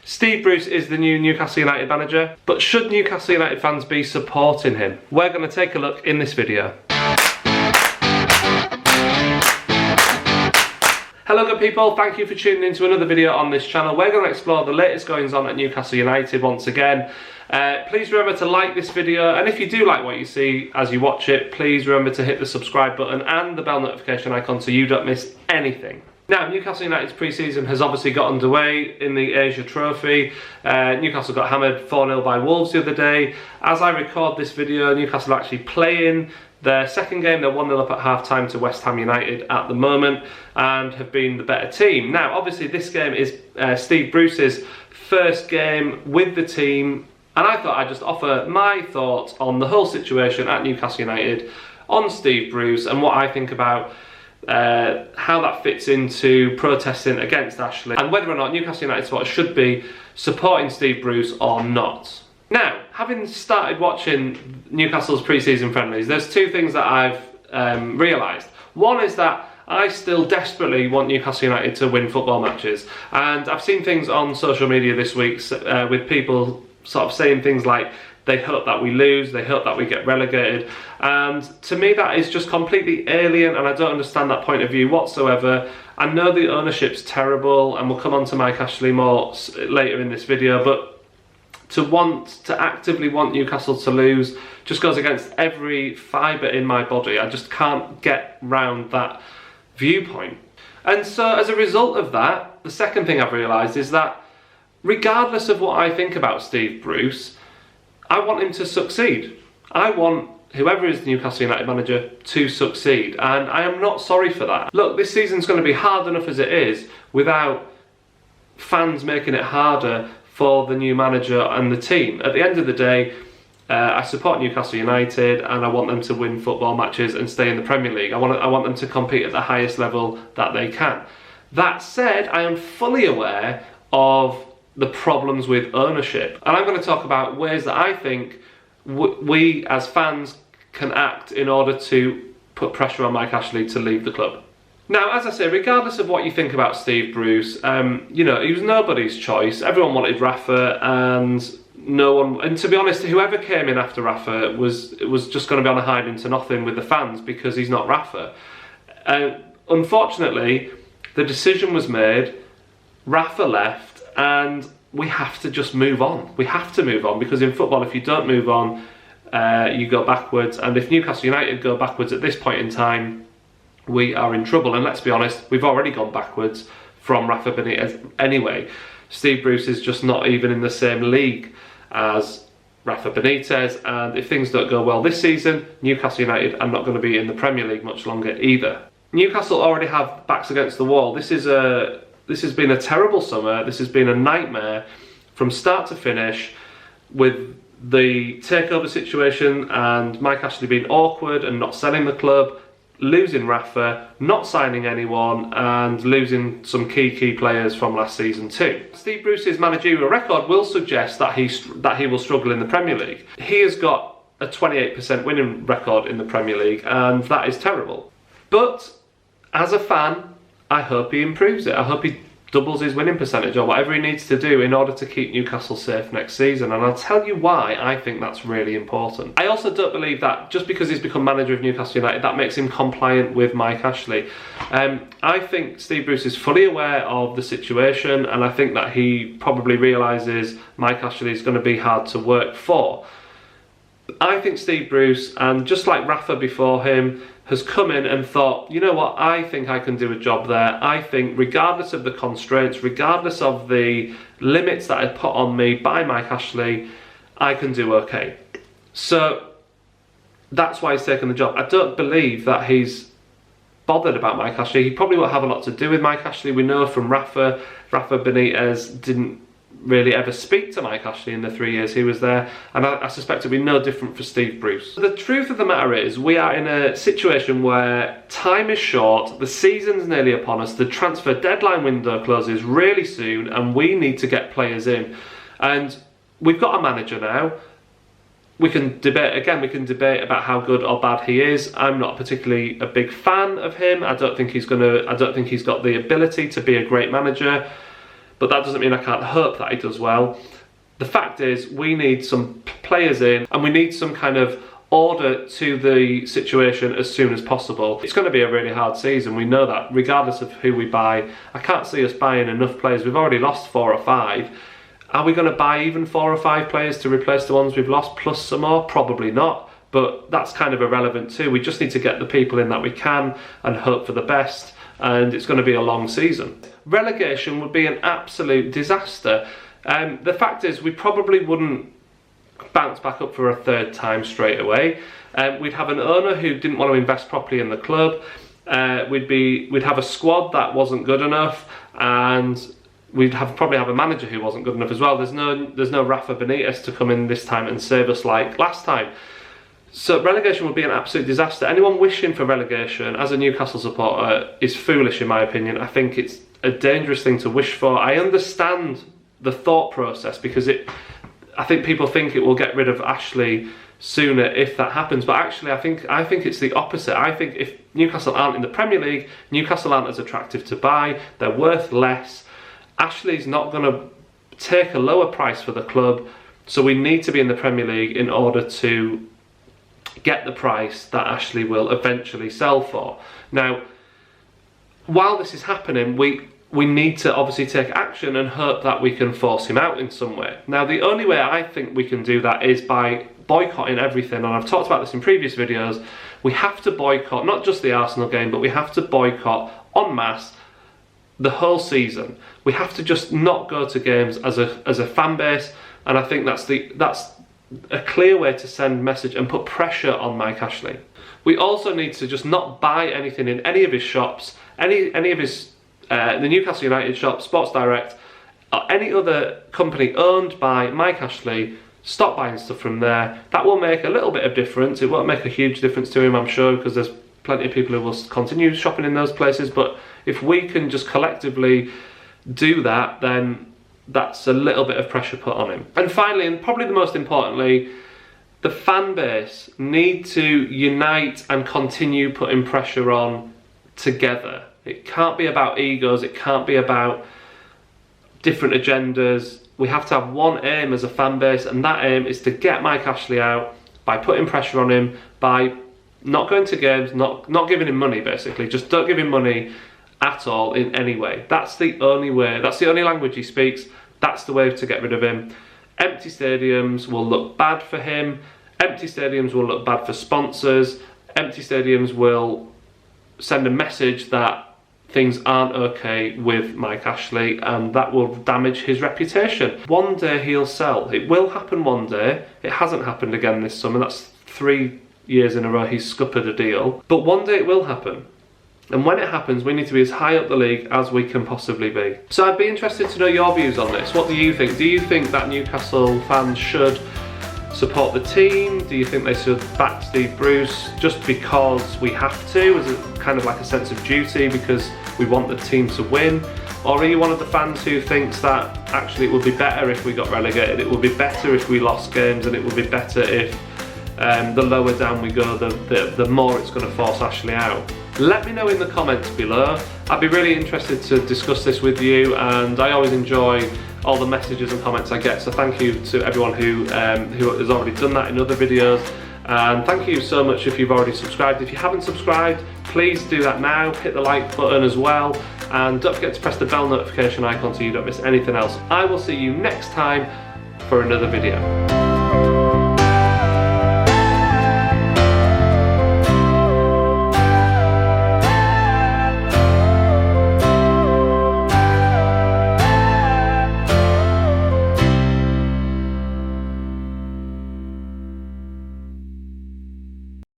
Steve Bruce is the new Newcastle United manager, but should Newcastle United fans be supporting him? We're going to take a look in this video. Hello good people, thank you for tuning in to another video on this channel. We're going to explore the latest goings on at Newcastle United once again. Please remember to like this video, and if you do like what you see as you watch it, please remember to hit the subscribe button and the bell notification icon so you don't miss anything. Now, Newcastle United's pre-season has obviously got underway in the Asia Trophy. Newcastle got hammered 4-0 by Wolves the other day. As I record this video, Newcastle are actually playing their second game. They're 1-0 up at half-time to West Ham United at the moment and have been the better team. Now, obviously, this game is Steve Bruce's first game with the team, and I thought I'd just offer my thoughts on the whole situation at Newcastle United, on Steve Bruce, and what I think about how that fits into protesting against Ashley, and whether or not Newcastle United supporters should be supporting Steve Bruce or not. Now, having started watching Newcastle's pre-season friendlies, there's two things that I've realised. One is that I still desperately want Newcastle United to win football matches, and I've seen things on social media this week with people sort of saying things like they hope that we lose, they hope that we get relegated, and to me that is just completely alien, and I don't understand that point of view whatsoever. I know the ownership's terrible, and we'll come on to Mike Ashley more later in this video, but to actively want Newcastle to lose just goes against every fibre in my body. I just can't get round that viewpoint. And so as a result of that, the second thing I've realised is that regardless of what I think about Steve Bruce, I want him to succeed. I want whoever is the Newcastle United manager to succeed, and I am not sorry for that. Look, this season's going to be hard enough as it is without fans making it harder for the new manager and the team. At the end of the day, I support Newcastle United and I want them to win football matches and stay in the Premier League. I want them to compete at the highest level that they can. That said, I am fully aware of the problems with ownership, and I'm going to talk about ways that I think we as fans can act in order to put pressure on Mike Ashley to leave the club. Now, as I say, regardless of what you think about Steve Bruce, you know, he was nobody's choice. Everyone wanted Rafa, and no one, and to be honest, whoever came in after Rafa was just going to be on a hide into nothing with the fans because he's not Rafa. Unfortunately, the decision was made, Rafa left, and we have to just move on. We have to move on, because in football, if you don't move on, you go backwards. And if Newcastle United go backwards at this point in time, we are in trouble. And let's be honest, we've already gone backwards from Rafa Benitez anyway. Steve Bruce is just not even in the same league as Rafa Benitez, and if things don't go well this season, Newcastle United are not going to be in the Premier League much longer either. Newcastle already have backs against the wall. This has been a terrible summer. This has been a nightmare from start to finish, with the takeover situation and Mike Ashley being awkward and not selling the club, losing Rafa, not signing anyone, and losing some key players from last season too. Steve Bruce's managerial record will suggest that he will struggle in the Premier League. He has got a 28% winning record in the Premier League, and that is terrible. But as a fan, I hope he improves it. I hope he doubles his winning percentage or whatever he needs to do in order to keep Newcastle safe next season, and I'll tell you why I think that's really important. I also don't believe that just because he's become manager of Newcastle United, that makes him compliant with Mike Ashley. I think Steve Bruce is fully aware of the situation, and I think that he probably realises Mike Ashley is going to be hard to work for. I think Steve Bruce, and just like Rafa before him, has come in and thought, you know what, I think I can do a job there. I think regardless of the constraints, regardless of the limits that are put on me by Mike Ashley, I can do okay. So that's why he's taken the job. I don't believe that he's bothered about Mike Ashley. He probably won't have a lot to do with Mike Ashley. We know from Rafa Benitez didn't really ever speak to Mike Ashley in the 3 years he was there, and I suspect it'll be no different for Steve Bruce. The truth of the matter is, we are in a situation where time is short, the season's nearly upon us, the transfer deadline window closes really soon, and we need to get players in. And we've got a manager now. We can debate about how good or bad he is. I'm not particularly a big fan of him. I don't think he's got the ability to be a great manager. but that doesn't mean I can't hope that he does well. The fact is, we need some players in, and we need some kind of order to the situation as soon as possible. It's going to be a really hard season, we know that, regardless of who we buy. I can't see us buying enough players. We've already lost 4 or 5. Are we going to buy even 4 or 5 players to replace the ones we've lost, plus some more? Probably not, but that's kind of irrelevant too. We just need to get the people in that we can and hope for the best, and it's going to be a long season. Relegation would be an absolute disaster. The fact is, we probably wouldn't bounce back up for a 3rd time straight away. We'd have an owner who didn't want to invest properly in the club. We'd have a squad that wasn't good enough, and we'd probably have a manager who wasn't good enough as well. There's no Rafa Benitez to come in this time and save us like last time. So relegation would be an absolute disaster. Anyone wishing for relegation as a Newcastle supporter is foolish, in my opinion. I think it's a dangerous thing to wish for. I understand the thought process, because I think people think it will get rid of Ashley sooner if that happens, but actually I think it's the opposite. I think if Newcastle aren't in the Premier League, Newcastle aren't as attractive to buy, they're worth less. Ashley's not going to take a lower price for the club, so we need to be in the Premier League in order to get the price that Ashley will eventually sell for. Now, while this is happening, we need to obviously take action and hope that we can force him out in some way. Now, the only way I think we can do that is by boycotting everything, and I've talked about this in previous videos. We have to boycott not just the Arsenal game, but we have to boycott en masse the whole season. We have to just not go to games as a fan base, and I think that's a clear way to send message and put pressure on Mike Ashley. We also need to just not buy anything in any of his shops, any of his the Newcastle United shop, Sports Direct, or any other company owned by Mike Ashley. Stop buying stuff from there. That will make a little bit of difference. It won't make a huge difference to him, I'm sure, because there's plenty of people who will continue shopping in those places, but if we can just collectively do that, then that's a little bit of pressure put on him. And finally, and probably the most importantly, the fan base need to unite and continue putting pressure on together. It can't be about egos, it can't be about different agendas. We have to have one aim as a fan base, and that aim is to get Mike Ashley out by putting pressure on him, by not going to games, not giving him money basically. Just don't give him money at all in any way. That's the only way, that's the only language he speaks. That's the way to get rid of him. Empty stadiums will look bad for him. Empty stadiums will look bad for sponsors. Empty stadiums will send a message that things aren't okay with Mike Ashley, and that will damage his reputation. One day he'll sell. It will happen one day. It hasn't happened again this summer. That's 3 years in a row he's scuppered a deal. But one day it will happen. And when it happens, we need to be as high up the league as we can possibly be. So I'd be interested to know your views on this. What do you think? Do you think that Newcastle fans should support the team? Do you think they should back Steve Bruce just because we have to, as a kind of like a sense of duty, because we want the team to win? Or are you one of the fans who thinks that actually it would be better if we got relegated, it would be better if we lost games, and it would be better if the lower down we go, the more it's going to force Ashley out? Let me know in the comments below. I'd be really interested to discuss this with you, and I always enjoy all the messages and comments I get, so thank you to everyone who has already done that in other videos, and thank you so much if you've already subscribed. If you haven't subscribed, please do that now. Hit the like button as well, and don't forget to press the bell notification icon so you don't miss anything else. I will see you next time for another video.